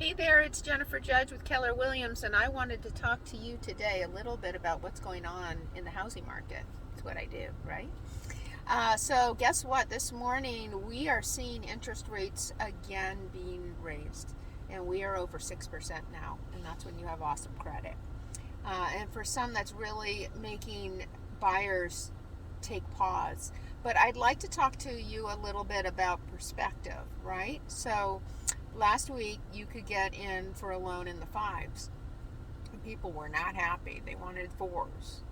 Hey there, it's Jennifer Judge with Keller Williams, and I wanted to talk to you today a little bit about what's going on in the housing market. It's what I do, right? So, guess what? This morning we are seeing interest rates again being raised, and we are over 6% now, and that's when you have awesome credit. And for some, that's really making buyers take pause. But I'd like to talk to you a little bit about perspective, right? So, last week you could get in for a loan in the fives. People were not happy. They wanted fours.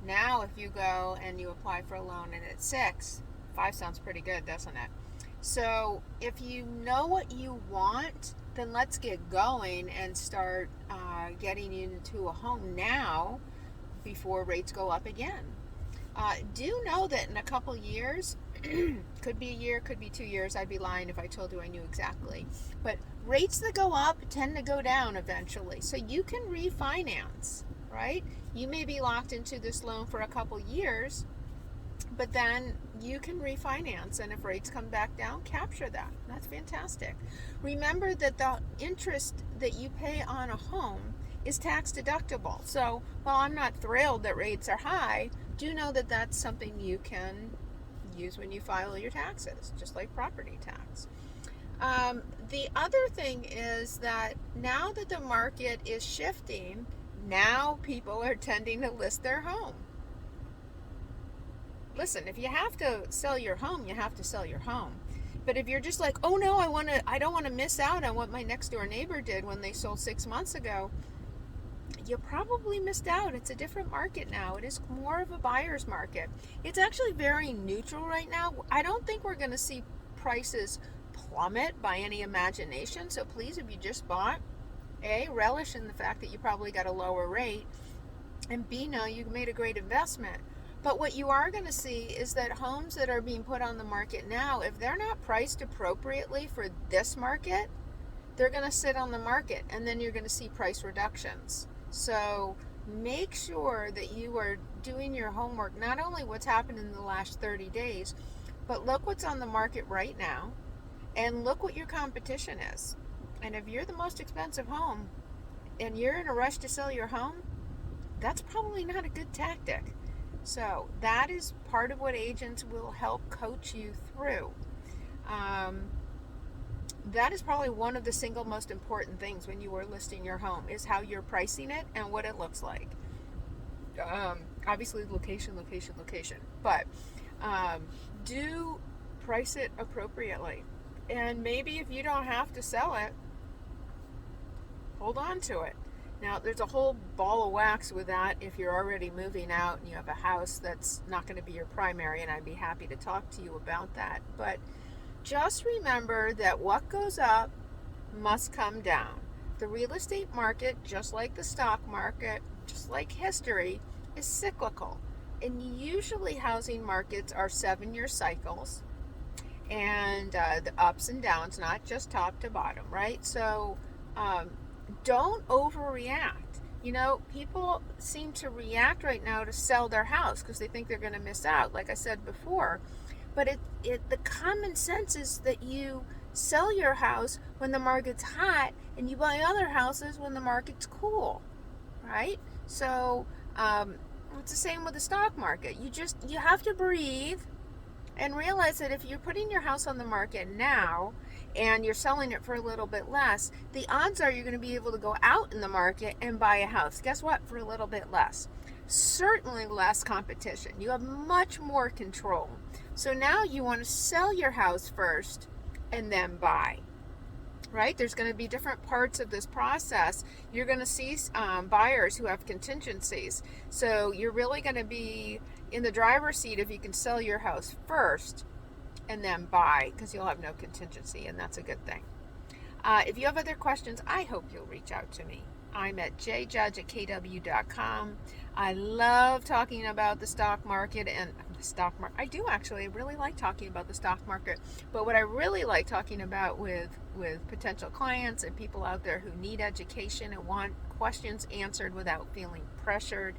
Now, if you go and you apply for a loan and it's six, five sounds pretty good, doesn't it? So, if you know what you want, then let's get going and start getting into a home now before rates go up again. Do know that in a couple years, could be a year, could be 2 years. I'd be lying if I told you I knew exactly. But rates that go up tend to go down eventually. So you can refinance, right? You may be locked into this loan for a couple years, but then you can refinance. And if rates come back down, capture that. That's fantastic. Remember that the interest that you pay on a home is tax deductible. So while I'm not thrilled that rates are high, do know that that's something you can use when you file your taxes, just like property tax. The other thing is that now that the market is shifting, now people are tending to list their home. Listen, if you have to sell your home, you have to sell your home. But if you're just like, oh no, I don't want to miss out on what my next door neighbor did when they sold 6 months ago, you probably missed out. It's a different market now. It is more of a buyer's market. It's actually very neutral right now. I don't think we're going to see prices plummet by any imagination. So please, if you just bought, A, relish in the fact that you probably got a lower rate, and B, know you made a great investment. But what you are going to see is that homes that are being put on the market now, if they're not priced appropriately for this market, they're going to sit on the market, and then you're going to see price reductions. So make sure that you are doing your homework, not only what's happened in the last 30 days, but look what's on the market right now, and look what your competition is. And if you're the most expensive home and you're in a rush to sell your home, that's probably not a good tactic. So that is part of what agents will help coach you through. That is probably one of the single most important things when you are listing your home, is how you're pricing it and what it looks like. Obviously, location, but do price it appropriately. And maybe if you don't have to sell it, hold on to it. Now, there's a whole ball of wax with that if you're already moving out and you have a house that's not going to be your primary, and I'd be happy to talk to you about that. But just remember that what goes up must come down. The real estate market, just like the stock market, just like history, is cyclical. And usually housing markets are 7-year cycles, and the ups and downs, not just top to bottom, right? So don't overreact. You know, people seem to react right now to sell their house because they think they're going to miss out, like I said before. But the common sense is that you sell your house when the market's hot, and you buy other houses when the market's cool, right? So it's the same with the stock market. You have to breathe and realize that if you're putting your house on the market now and you're selling it for a little bit less, the odds are you're going to be able to go out in the market and buy a house. Guess what? For a little bit less. Certainly less competition. You have much more control. So now you want to sell your house first and then buy, right? There's going to be different parts of this process. You're going to see buyers who have contingencies. So you're really going to be in the driver's seat if you can sell your house first and then buy, because you'll have no contingency, and that's a good thing. If you have other questions, I hope you'll reach out to me. I'm at jjudge@kw.com. I love talking about the stock market and the stock market. I do actually. I really like talking about the stock market. But what I really like talking about with potential clients and people out there who need education and want questions answered without feeling pressured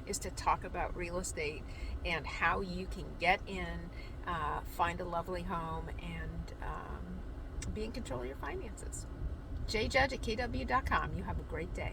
is to talk about real estate and how you can get in, find a lovely home, and be in control of your finances. jjudge@kw.com. You have a great day.